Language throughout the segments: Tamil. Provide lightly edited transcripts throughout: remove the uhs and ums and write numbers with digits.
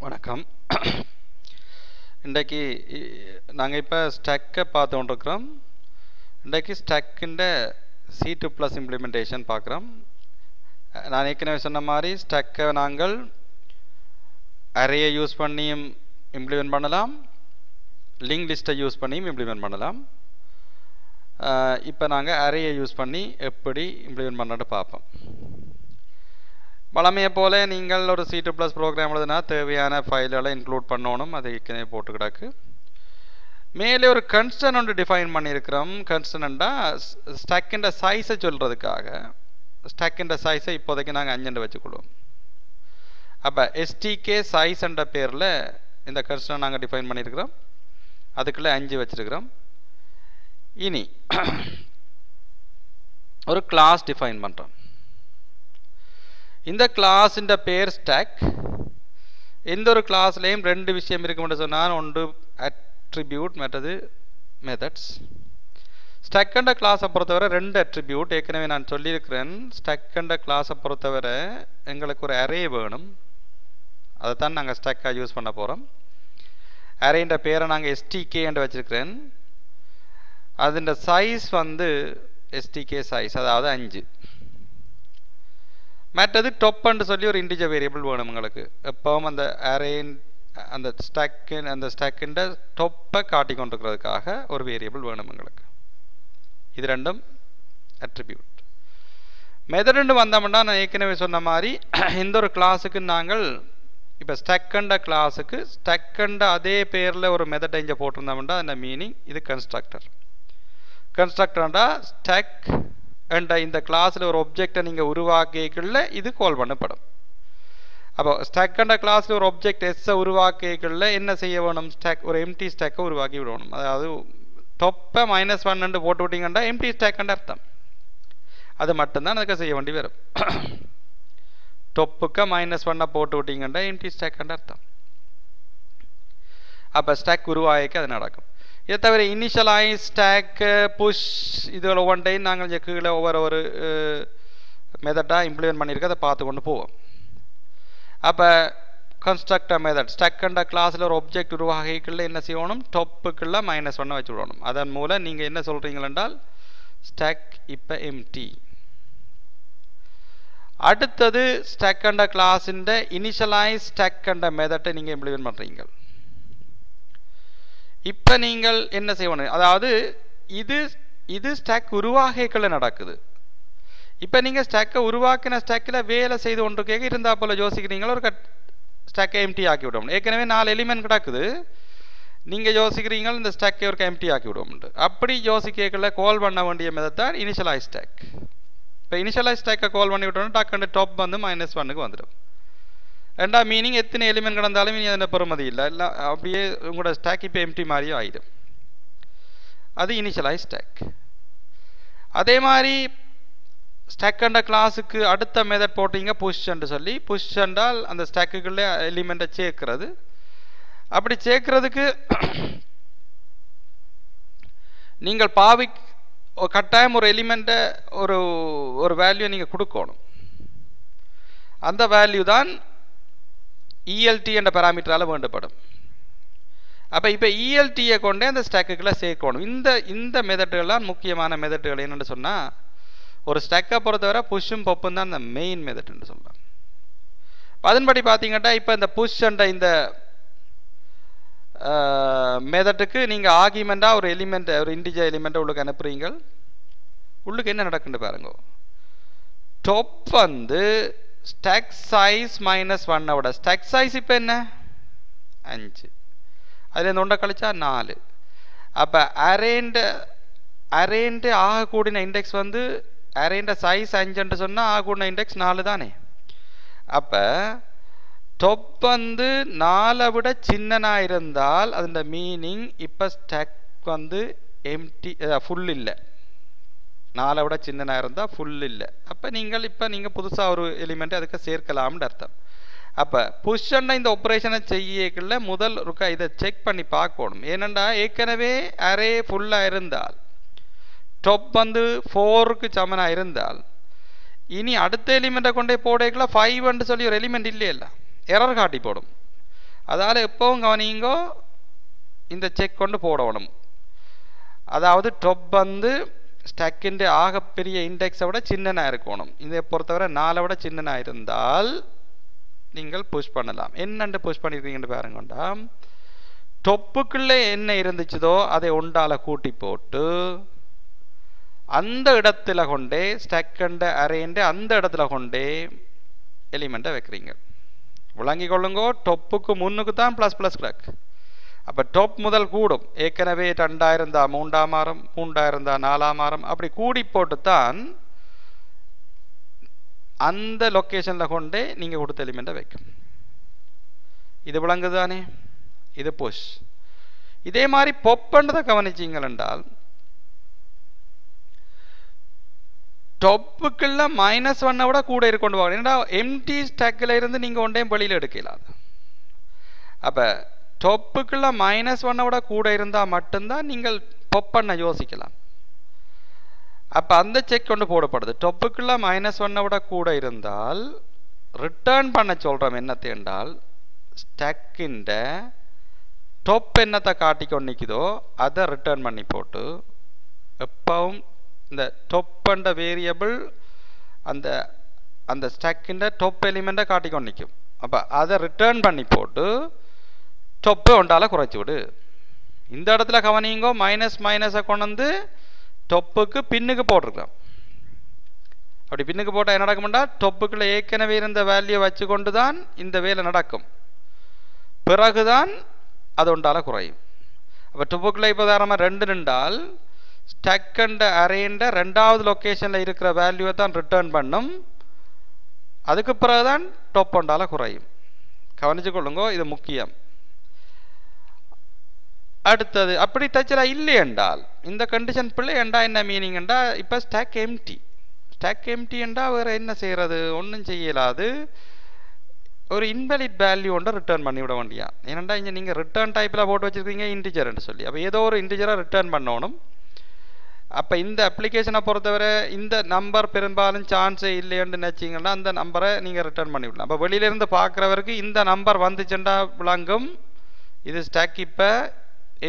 வணக்கம். இன்றைக்கு நாங்கள் இப்போ ஸ்டக்கை பார்த்து கொண்டிருக்கிறோம். இன்றைக்கு ஸ்டக்கின்ற C2+ இம்ப்ளிமெண்டேஷன் பார்க்குறோம். நான் ஏற்கனவே சொன்ன மாதிரி ஸ்டக்கை நாங்கள் அரேயை யூஸ் பண்ணியும் இம்ப்ளிமெண்ட் பண்ணலாம், லிங்க் லிஸ்ட்டை யூஸ் பண்ணியும் இம்ப்ளிமெண்ட் பண்ணலாம். இப்போ நாங்கள் அரேயை யூஸ் பண்ணி எப்படி இம்ப்ளிமெண்ட் பண்ணுறது பார்ப்போம். வழமையை போல் நீங்கள் ஒரு C2+ ப்ரோக்ராம் எழுதுனா தேவையான ஃபைல்களை இன்க்ளூட் பண்ணணும். அது ஏற்கனவே போட்டு கிடக்கு. மேலே ஒரு கன்ஸ்டன் ஒன்று டிஃபைன் பண்ணியிருக்கிறோம். கன்ஸ்டன்டா ஸ்டக்கின்ற சைஸை சொல்கிறதுக்காக ஸ்டக்கின்ற சைஸை இப்போதைக்கு நாங்கள் 5 வச்சுக்கொள்வோம். அப்போ STK சைஸ் என்ற பேரில் இந்த கன்ஸ்டன் நாங்கள் டிஃபைன் பண்ணியிருக்கிறோம். அதுக்குள்ளே 5 வச்சுருக்கிறோம். இனி ஒரு கிளாஸ் டிஃபைன் பண்ணுறோம். இந்த கிளாஸின் பேர் ஸ்டாக். எந்த ஒரு கிளாஸ்லேயும் 2 விஷயம் இருக்குமென்று சொன்னால், ஒன்று அட்ரிபியூட், மற்றது மெத்தட்ஸ். ஸ்டாக் கிளாஸை பொறுத்தவரை 2 அட்ரிபியூட் ஏற்கனவே நான் சொல்லியிருக்கிறேன். ஸ்டாக் கிளாஸை பொறுத்தவரை எங்களுக்கு ஒரு அரே வேணும். அதை தான் நாங்கள் ஸ்டாக்காக யூஸ் பண்ண போகிறோம். அரேன்ற பேரை நாங்கள் STK என்று வச்சுருக்கிறேன். அதோட சைஸ் STK சைஸ், அதாவது 5. மற்றது டொப்புன்னு சொல்லி ஒரு இன்டிஜர் வேரியபிள் வேணும் உங்களுக்கு. எப்பவும் அந்த அரே அந்த ஸ்டாக்கின் டொப்பை காட்டி கொண்டிருக்கிறதுக்காக ஒரு வேரியபிள் வேணும் உங்களுக்கு. இது 2 அட்ரிபியூட். மெத்தட் வந்தோம்னா நான் ஏற்கனவே சொன்ன மாதிரி இந்த ஒரு கிளாஸுக்கு நாங்கள் இப்போ ஸ்டாக்கண்ட கிளாஸுக்கு ஸ்டாக்கண்ட அதே பேரில் ஒரு மெத்தட் இங்கே போட்டிருந்தோம்னா அந்த மீனிங் இது கன்ஸ்ட்ரக்டர். கன்ஸ்ட்ரக்டர்ண்டா ஸ்டாக் என்ற இந்த கிளாஸில் ஒரு ஒப்ஜெக்டை நீங்கள் உருவாக்கிக்கல இது கால் பண்ணப்படும். அப்போ ஸ்டாக்கண்ட கிளாஸில் ஒரு ஒப்ஜெக்ட் எஸ்ஸை உருவாக்கிக்கல என்ன செய்ய வேணும்? ஸ்டாக் ஒரு எம்டி ஸ்டாக்கை உருவாக்கி விடணும். அதாவது டொப்பை -1 போட்டு விட்டீங்கன்னா எம்டி ஸ்டாக்ன்ற அர்த்தம். அது மட்டும்தான் அதுக்கு செய்ய வேண்டி வரும். டொப்புக்கு -1 போட்டு விட்டீங்கன்னா எம்டி ஸ்டாக்ன்ற அர்த்தம். அப்போ ஸ்டாக் உருவாக்கி அது நடக்கும். இதை தவிர இனிஷியலைஸ், ஸ்டாக், புஷ் இதில் ஒவ்வொன்றையும் நாங்கள் கீழே ஒவ்வொரு மெத்தடாக இம்ப்ளிமெண்ட் பண்ணியிருக்க அதை பார்த்து கொண்டு போவோம். அப்போ கன்ஸ்ட்ரக்டர் மெத்தட் ஸ்டாக்கண்ட கிளாஸில் ஒரு ஒப்ஜெக்ட் உருவாக்கிக்குள்ள என்ன செய்யணும்? டொப்புக்குள்ள -1 வச்சு விடணும். அதன் மூலம் நீங்கள் என்ன சொல்கிறீங்கள் என்றால் ஸ்டாக் இப்போ எம்டி. அடுத்தது ஸ்டாக்கண்ட கிளாஸின் இனிஷியலைஸ் ஸ்டாக்கண்ட மெத்தட்டை நீங்கள் இம்ப்ளிமெண்ட் பண்ணுறீங்க. இப்போ நீங்கள் என்ன செய்யணும்? அதாவது இது ஸ்டாக் உருவாக்கிக்குள்ள நடக்குது. இப்போ நீங்கள் ஸ்டாக்கை உருவாக்கின ஸ்டாக்கில் வேலை செய்து ஒன்று கேட்க இருந்தால் போல் யோசிக்கிறீங்களா? ஒரு ஸ்டாக்கை எம்டி ஆக்கி விடணும். ஏற்கனவே 4 எலிமெண்ட் கிடக்குது. நீங்கள் யோசிக்கிறீங்க இந்த ஸ்டாக்கை ஒரு எம்டி ஆக்கி விடுவோம்ட்டு. அப்படி யோசிக்கல கால் பண்ண வேண்டிய மெத்தட் தான் இனிஷியலைஸ் ஸ்டாக். இப்போ இனிஷியலைஸ் ஸ்டாக்கை கால் பண்ணி விட்டோம்னா டக்குன்னு டாப் -1க்கு வந்துடும். ரெண்டா மீனிங் எத்தனை எலிமெண்ட் கிடந்தாலும் இனி அதில் பெறுமதி இல்லை. அப்படியே உங்களோட ஸ்டாக் இப்போ எம்டி மாதிரியும் ஆயிடும். அது இனிஷியலைஸ் ஸ்டாக். அதே மாதிரி ஸ்டாக்கண்ட கிளாஸுக்கு அடுத்த மெத்தட் போட்டீங்க புஷ் என்று சொல்லி. புஷ் என்றால் அந்த ஸ்டாக்குக்குள்ளே எலிமெண்ட்டை சேர்க்கிறது. அப்படி சேர்க்கறதுக்கு நீங்கள் கட்டாயம் ஒரு எலிமெண்ட்டை ஒரு வேல்யூ நீங்கள் கொடுக்கணும். அந்த வேல்யூ தான் ELT என்ற பாராமீட்டரால் வேண்டப்படும். அப்போ இப்போ ELTயை கொண்டே அந்த ஸ்டாக்குகளை சேர்க்கணும். இந்த மெத்தட்டுகள்லாம் முக்கியமான மெத்தட்டுகள். என்னென்னு சொன்னால், ஒரு ஸ்டாக்கை பொறுத்தவரை புஷ்ஷும் பப்பும் தான் இந்த மெயின் மெத்தட்னு சொல்லலாம். அதன்படி பார்த்தீங்கன்னா இப்போ இந்த புஷ் என்ற இந்த மெத்தட்டுக்கு நீங்கள் ஆர்கியூமெண்ட்டாக ஒரு எலிமெண்ட், ஒரு இன்டிஜர் எலிமெண்ட்டை உள்ளுக்கு அனுப்புறீங்க. உள்ளுக்கு என்ன நடக்குன்னு பாருங்க. டாப் ஸ்டாக் சைஸ் -1 விட ஸ்டாக் சைஸ் இப்போ என்ன 5. அதில் இந்த ஒன்றை கழிச்சா 4. அப்போ அரேண்டு ஆகக்கூடிய இண்டெக்ஸ் அரேண்ட சைஸ் 5 சொன்னால் ஆகக்கூடிய இண்டெக்ஸ் 4 தானே. அப்போ டொப் 4 விட சின்னனாக இருந்தால் அதோட மீனிங் இப்போ ஸ்டாக் எம்டி, ஃபுல் இல்லை. 4 விட சின்னனாக இருந்தால் ஃபுல் இல்லை. அப்போ நீங்கள் புதுசாக ஒரு எலிமெண்ட்டை அதுக்கு சேர்க்கலாம்னு அர்த்தம். அப்போ புஷ்ஷன்னா இந்த ஆப்ரேஷனை செய்யக்குள்ள முதல் இருக்கா இதை செக் பண்ணி பார்க்கணும். ஏனெண்டா ஏற்கனவே அரே ஃபுல்லாக இருந்தால் டாப் 4க்கு சமனாக இருந்தால் இனி அடுத்த எலிமெண்ட்டை கொண்டே போடக்குள்ள 5 சொல்லி ஒரு எலிமெண்ட் இல்லையில்ல, எரர் காட்டி போடும். அதால் எப்பவும் கவனிங்கோ இந்த செக் கொண்டு போடணும். அதாவது டொப் வந்து ஸ்டாக்கிൻ്റെ ஆகப்பெரிய இண்டெக்ஸை விட சின்னனாக இருக்கணும். இதை பொறுத்தவரை 4 விட சின்னனாக இருந்தால் நீங்கள் புஷ் பண்ணலாம். என்னென்று புஷ் பண்ணியிருக்கீங்கன்னு பாருங்கண்டா, டொப்புக்குள்ளே என்ன இருந்துச்சதோ அதை ஒன்றால் கூட்டி போட்டு அந்த இடத்துல கொண்டே ஸ்டாக்கண்ட அரேண்டு அந்த இடத்துல கொண்டே எலிமெண்ட்டை வைக்கிறீங்க. விளங்கி கொள்ளுங்கோ, டொப்புக்கு முன்னுக்கு தான் ப்ளஸ் ப்ளஸ் கிடக்கு. அப்போ டொப் முதல் கூடும். ஏற்கனவே 2000 இருந்தால் 3ஆம் மாதம், 3000 இருந்தால் 4ஆம் மாதம், அப்படி கூடி போட்டு தான் அந்த லொக்கேஷனில் கொண்டே நீங்கள் கொடுத்த எலிமெண்ட்டை வைக்கும். இது விளங்குது தானே? இது புஷ். இதே மாதிரி பொப்பன்றதை கவனிச்சிங்கள் என்றால் டொப்புக்குள்ள -1 விட கூட இருக்கொண்டு போகணும். ஏன்னா எம்டி ஸ்டாக்கில் இருந்து நீங்கள் ஒன்றையும் வெளியில் எடுக்கலாம். அப்போ டொப்புக்குள்ள -1 விட கூட இருந்தால் மட்டும்தான் நீங்கள் பொப் பண்ண யோசிக்கலாம். அப்போ அந்த செக் கொண்டு போடப்படுது. டொப்புக்குள்ள -1 விட கூட இருந்தால் ரிட்டர்ன் பண்ண சொல்கிறோம். என்னத்தை என்றால் ஸ்டாக்கின்ற டொப் என்னத்தை காட்டிக்கொண்டு நிற்குதோ அதை ரிட்டர்ன் பண்ணி போட்டு, எப்பவும் இந்த டொப்பண்ட வேரியபிள் அந்த அந்த ஸ்டாக்கின்ற டொப் எலிமெண்ட்டை காட்டிக்கொண்டு நிற்கும். அப்போ அதை ரிட்டர்ன் பண்ணி போட்டு டொப்பை ஒன்றால் குறைச்சி விடு. இந்த இடத்துல கவனிங்கோ, மைனஸை கொண்டு வந்து டொப்புக்கு பின்னுக்கு போட்டிருக்கலாம். அப்படி பின்னுக்கு போட்டால் என்ன நடக்கும்னா, டொப்புக்குள்ள ஏற்கனவே இருந்த வேல்யூ வச்சு கொண்டு தான் இந்த வேலை நடக்கும். பிறகுதான் அது ஒன்றால் குறையும். அப்போ டொப்புக்குள்ள இப்போ உதாரணமாக 2 நின்றால் ஸ்டாக் அண்ட் அரேண்ட 2வது லொக்கேஷனில் இருக்கிற வேல்யூவை தான் ரிட்டர்ன் பண்ணும். அதுக்கு பிறகுதான் டொப் ஒன்றால் குறையும். கவனிச்சு கொள்ளுங்கோ, இது முக்கியம். அடுத்தது அப்படி தச்சலா இல்லை என்றால், இந்த கண்டிஷன் பிள்ளை என்றா என்ன மீனிங் என்றால், இப்போ ஸ்டாக் எம்டி என்றால் வேறு என்ன செய்கிறது? ஒன்றும் செய்யலாது. ஒரு இன்வெலிட் வேல்யூ ஒன்றை ரிட்டர்ன் பண்ணிவிட வேண்டியா. ஏனெண்டா இங்கே நீங்கள் ரிட்டர்ன் டைப்பில் போட்டு வச்சுருக்கீங்க இன்டிஜர்ன்னு சொல்லி. அப்போ ஏதோ ஒரு இன்டிஜரை ரிட்டர்ன் பண்ணணும். அப்போ இந்த அப்ளிகேஷனை பொறுத்தவரை இந்த நம்பர் பெரும்பாலும் சான்ஸே இல்லைன்னு நினச்சிங்கன்னா அந்த நம்பரை நீங்கள் ரிட்டர்ன் பண்ணிவிடலாம். அப்போ வெளியிலேருந்து பார்க்குறவருக்கு இந்த நம்பர் வந்துச்சுண்டா விளங்கும் இது ஸ்டாக் இப்போ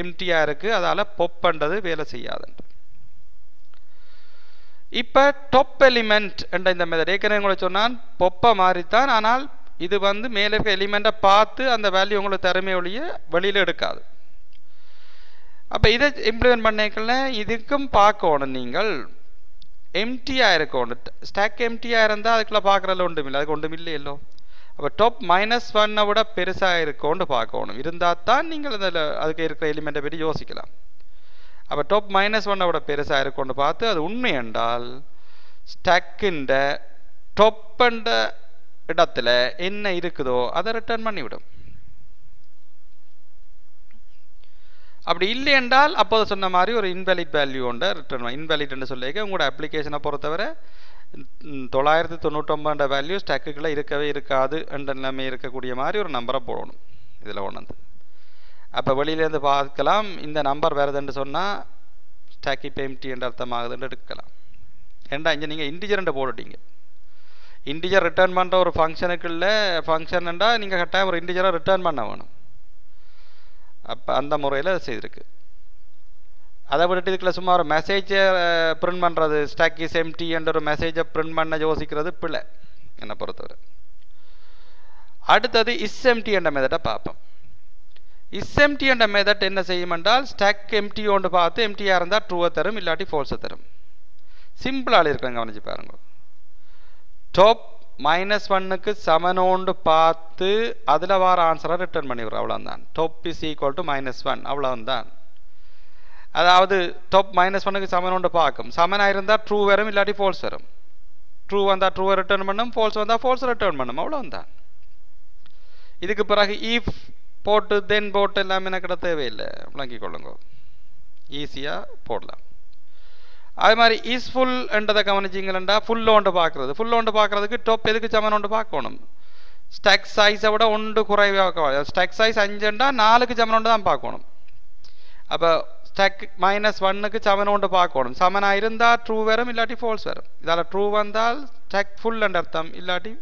எம்டியாக இருக்குது, அதால் பொப் பண்ணுறது வேலை செய்யாதுன்ற. இப்போ டொப் எலிமெண்ட் என்ற இந்த மெத்தட் ஏற்கனவே உங்களை சொன்னால் பொப்பை மாறித்தான். ஆனால் இது வந்து மேலே இருக்க எலிமெண்ட்டை பார்த்து அந்த வேல்யூ உங்களுக்கு திறமை ஒழிய வெளியில் எடுக்காது. அப்போ இதை இம்ப்ளிமெண்ட் பண்ணிக்கல இதுக்கும் பார்க்கணும். நீங்கள் எம்டியாக இருக்கணும். ஸ்டாக் எம்டியாக இருந்தால் அதுக்குள்ளே பார்க்குறதுல ஒன்றும் இல்லை, அதுக்கு ஒன்றும் இல்லையல்லோ. அப்போ டொப் -1 விட பெருசாக இருக்கோன்னு பார்க்கணும். இருந்தால் தான் நீங்கள் அதில் அதுக்கு இருக்கிற எலிமெண்ட்டை பற்றி யோசிக்கலாம். அப்போ டொப் -1 விட பெருசாக இருக்கோன்னு பார்த்து அது உண்மை என்றால் ஸ்டாக்கின்ற டொப்பண்ட இடத்துல என்ன இருக்குதோ அதை ரிட்டர்ன் பண்ணிவிடும். அப்படி இல்லை என்றால் அப்போது சொன்ன மாதிரி ஒரு இன்வெலிட் வேல்யூ ஒன்றை ரிட்டர்ன் இன்வெலிட்னு சொல்லிக்க உங்களோட அப்ளிகேஷனை பொறுத்தவரை 999 வேல்யூ ஸ்டாக்குக்குள்ளே இருக்கவே இருக்காது என்ற நிலைமை இருக்கக்கூடிய மாதிரி ஒரு நம்பரை போடணும். இதில் ஒன்று அப்போ வெளியிலேருந்து பார்க்கலாம் இந்த நம்பர் வருதுன்னு சொன்னால் ஸ்டாக் இப்போ எம்டி என்ற அர்த்தமாகுதுன்னு எடுக்கலாம். ஏண்டா இங்கே நீங்கள் இன்டிஜர்ன்ட்டு போட்டுட்டீங்க. இன்டிஜர் ரிட்டர்ன் பண்ணுற ஒரு ஃபங்க்ஷனுக்குள்ள ஃபங்க்ஷன்ண்டா நீங்கள் கட்டாயம் ஒரு இன்டிஜரை ரிட்டர்ன் பண்ண வேணும். அப்போ அந்த முறையில் அது செய்திருக்கு. அதை விட்டுட்டு இதுக்குள்ள சும்மா ஒரு மெசேஜை பிரிண்ட் பண்ணுறது ஸ்டாக் இஸ் எம்டி என்ற ஒரு மெசேஜை பிரிண்ட் பண்ண யோசிக்கிறது பிள்ளை என்னை பொறுத்தவரை. அடுத்தது இஸ்எம்டி என்ற மெத்தடை பார்ப்போம். இஸ்எம்டி என்ற மெத்தட் என்ன செய்யும் என்றால் ஸ்டாக் எம்டி ஒன்று பார்த்து எம்டியாக இருந்தால் ட்ரூவை தரும், இல்லாட்டி ஃபால்ஸை தரும். சிம்பிளாக இருக்கிறாங்க, கவனிச்சு பாருங்க. டாப் -1க்கு சமனோண்டு பார்த்து அதில் வர ஆன்சரை ரிட்டர்ன் பண்ணிவிடுறோம், அவ்வளோதான். டாப் இஸ் ஈக்குவல் டு -1 அவ்வளோதான். அதாவது டாப் -1க்கு சமனோண்டு பார்க்கும். சமனாக இருந்தால் ட்ரூ வரும், இல்லாட்டி ஃபால்ஸ் வரும். ட்ரூ வந்தால் ட்ரூவை ரிட்டர்ன் பண்ணும், ஃபால்ஸ் வந்தால் ஃபால்ஸ் ரிட்டர்ன் பண்ணும், அவ்வளோதான். இதுக்கு பிறகு ஈஃப் போட்டு தென் போட்டு எல்லாமே எனக்கு தேவையில்லை, விளங்கிக் கொள்ளுங்க, ஈஸியாக போடலாம். அது மாதிரி இஸ் ஃபுல் என்றதை கவனிச்சிங்களா, ஃபுல் ஒன்று பார்க்குறது. ஃபுல் ஒன்று பார்க்குறதுக்கு டாப் எதுக்கு சமன் ஒன்று பார்க்கணும். ஸ்டாக் சைஸை விட ஒன்று குறைவாக, ஸ்டாக் சைஸ் 5ண்டா 4க்கு சமன் ஒன்று தான் பார்க்கணும். அப்போ ஸ்டாக் -1க்கு சமன் ஒன்று பார்க்கணும். சமனாக இருந்தால் ட்ரூ வரும், இல்லாட்டி ஃபால்ஸ் வரும். இதால் ட்ரூ வந்தால் ஸ்டாக் ஃபுல் என்ற அர்த்தம், இல்லாட்டி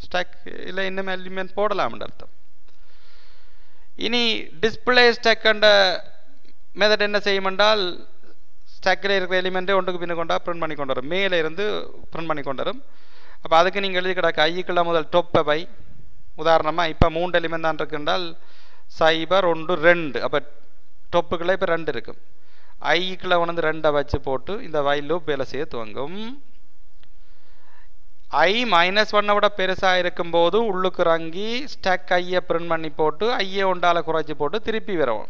ஸ்டாக் இல்லை இன்னும் எலிமெண்ட் போடலாம் என்ற அர்த்தம். இனி டிஸ்பிளே ஸ்டாக் என்ற மெத்தட் என்ன செய்யும் என்றால் ஸ்டாக்கில் இருக்கிற எலிமெண்ட்டே ஒன்றுக்கு பின்ன கொண்டா பிரிண்ட் பண்ணி கொண்டு வரும், மேலே இருந்து பிரிண்ட் பண்ணி கொண்டு வரும். அப்போ அதுக்கு நீங்கள் எழுதி கிடக்க ஐக்குள்ள முதல் டொப்பை பை, உதாரணமாக இப்போ 3 எலிமெண்ட் தான் இருக்குன்றால் 0 1 2, அப்போ டொப்புக்குள்ளே இப்போ 2 இருக்கும். ஐக்குள்ள உணர்ந்து 2 வச்சு போட்டு இந்த வைல் லூப் வேலை செய்ய துவங்கும். I -1 விட பெருசாக இருக்கும்போது உள்ளுக்கு இறங்கி ஸ்டாக் ஐயை பிரிண்ட் பண்ணி போட்டு ஐயை ஒன்றால் குறைச்சி போட்டு திருப்பி வரும்.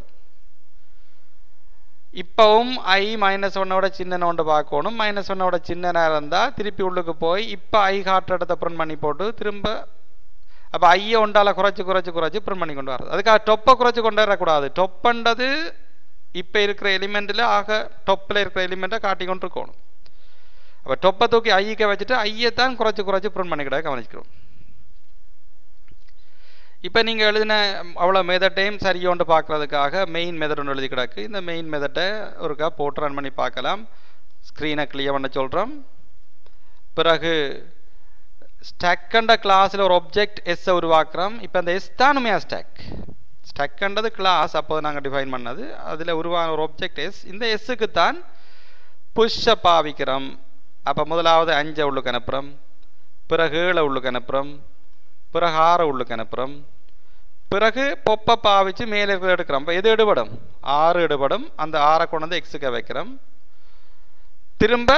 இப்போவும் I -1 விட சின்ன ஒன்று பார்க்கணும். -1 விட சின்னனாக இருந்தால் திருப்பி உள்ளுக்கு போய் இப்போ I காட்டுற இடத்த பிரிண்ட் பண்ணி போட்டு திரும்ப அப்போ ஐயை ஒன்றால் குறைச்சி பிரிண்ட் பண்ணி கொண்டு வர்றது. அதுக்காக டொப்பை குறைச்சி கொண்டு வரக்கூடாது. டொப்புன்றது இப்போ இருக்கிற எலிமெண்ட்டில் ஆக டொப்பில் இருக்கிற எலிமெண்ட்டை காட்டி கொண்டு இருக்கணும். அப்போ டொப்பை தூக்கி ஐக்க வச்சுட்டு ஐயை தான் குறைச்சி பிரிண்ட் பண்ணிக்கிட கவனிக்கிறோம். இப்போ நீங்கள் எழுதின அவ்வளோ மெத்தட்டையும் சரியோண்டு பார்க்குறதுக்காக மெயின் மெத்தட் ஒன்று எழுதி கிடக்கு. இந்த மெயின் மெத்தட்டை ஒருக்கா போட்டு ரன் பண்ணி பார்க்கலாம். ஸ்க்ரீனை கிளியர் பண்ண சொல்கிறோம். பிறகு ஸ்டாக்கண்ட கிளாஸில் ஒரு ஆப்ஜெக்ட் எஸ்ஸை உருவாக்குறோம். இப்போ அந்த எஸ் தானுமே ஸ்டாக்கண்டது கிளாஸ் அப்போது நாங்கள் டிஃபைன் பண்ணது. அதில் உருவான ஒரு ஆப்ஜெக்ட் எஸ். இந்த எஸ்ஸுக்கு தான் புஷ்ஷை பாவிக்கிறோம். அப்போ முதலாவது 5 உள்ளுக்கு அனுப்புகிறோம், பிறகு 7 உள்ளுக்கு அனுப்புகிறோம், பிறகு 6 உள்ளுக்கு அனுப்புகிறோம், பிறகு பொப்பை பாவிச்சு மேலே இருக்கிற எடுக்கிறோம். இப்போ எது எடுபடும்? 6 எடுபடும். அந்த 6 கொண்டு வந்து எக்ஸுக்கு வைக்கிறோம். திரும்ப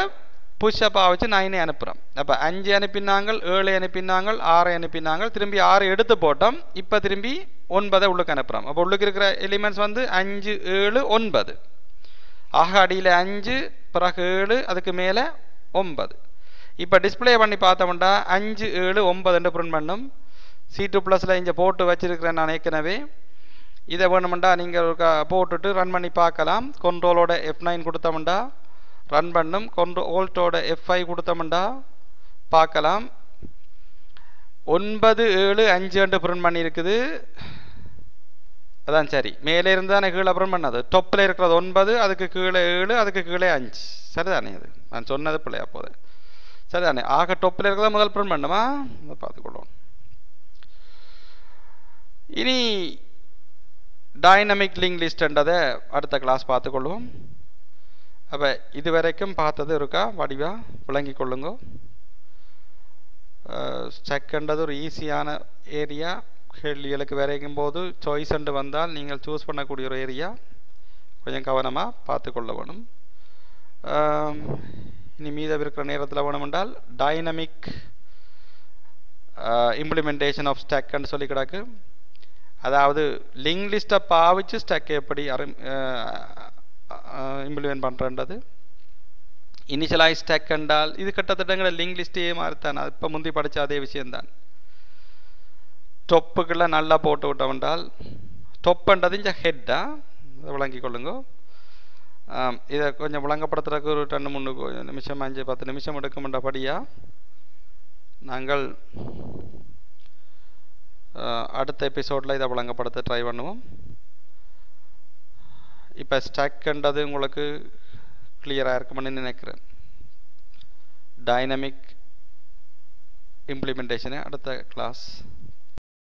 புஷ்ஷை பாவிச்சு 9 அனுப்புகிறோம். அப்போ 5 அனுப்பினாங்கள், 7 அனுப்பினாங்கள், 6 அனுப்பினாங்கள், திரும்பி 6 எடுத்து போட்டோம். இப்போ திரும்பி 9 உள்ளுக்கு அனுப்புகிறோம். அப்போ உள்ளுக்கு இருக்கிற எலிமெண்ட்ஸ் வந்து 5 7 9. ஆக அடியில் 5, பிறகு 7, அதுக்கு மேலே 9. இப்போ டிஸ்பிளே பண்ணி பார்த்தோம்னா 5 7 9 பிரிண்ட் பண்ணும். C2+ இங்கே போட்டு வச்சிருக்கிறேன் நான் ஏற்கனவே. இதை வேணுமெண்டா நீங்கள் போட்டுட்டு ரன் பண்ணி பார்க்கலாம். கண்ட்ரோலோட F9 கொடுத்தோம்டா ரன் பண்ணும். ஆல்ட்டோட F5 கொடுத்தோம்டா பார்க்கலாம். 9 7 5 பிரிண்ட் பண்ணியிருக்குது. அதான் சரி, மேலே இருந்து தானே கீழே பிரிண்ட் பண்ணது. டொப்பில் இருக்கிறது 9, அதுக்கு கீழே 7, அதுக்கு கீழே 5. சரிதானே? அது நான் சொன்னது பிள்ளையா போது சரிதானே? ஆக டொப்பில் இருக்கிறத முதல் பிரிண்ட் பண்ணுமா அதை பார்த்துக்கொள்வோம். இனி டைனமிக் லிங்க் லிஸ்ட்ன்றதை அடுத்த கிளாஸ் பார்த்துக்கொள்வோம். அப்போ இது வரைக்கும் பார்த்தது இருக்கா வடிவா விளங்கி கொள்ளுங்க. ஸ்டக்ன்றது ஒரு ஈஸியான ஏரியா. கேள்விகளுக்கு வரைக்கும் போது சாய்ஸ் அண்டு வந்தால் நீங்கள் சூஸ் பண்ணக்கூடிய ஒரு ஏரியா. கொஞ்சம் கவனமாக பார்த்துக்கொள்ள வேணும். இனி மீதம் இருக்கிற நேரத்தில் வேணுமென்றால் டைனமிக் இம்ப்ளிமெண்டேஷன் ஆஃப் ஸ்டாக்ன்னு சொல்லி கிடக்கு. அதாவது லிங்க் லிஸ்ட்டை பாவிச்சு ஸ்டாக்கை எப்படி இம்ப்ளிமெண்ட் பண்ணுறன்றது. இனிஷியலைஸ் ஸ்டாக் என்றால் இது கிட்டத்தட்ட லிங்க் லிஸ்ட்டே மாதிரி தான். அது இப்போ முந்தி படித்த அதே விஷயம்தான். டொப்புக்குள்ள நல்லா போட்டு விட்டோம்ன்றால் டொப்புன்றது இந்த ஹெட்டாக அதை விளங்கி கொள்ளுங்க. இதை கொஞ்சம் விளங்கப்படுத்துறதுக்கு ஒரு 2-3 நிமிஷம் 5-10 நிமிஷம் எடுக்கும்ன்றபடியாக நாங்கள் அடுத்த எபிசோடில் இதை விளங்கப்படுத்த ட்ரை பண்ணுவோம். இப்போ ஸ்டாக்ன்றது உங்களுக்கு கிளியராக இருக்குமென்னு நினைக்கிறேன். டைனமிக் இம்ப்ளிமெண்டேஷனு அடுத்த கிளாஸ்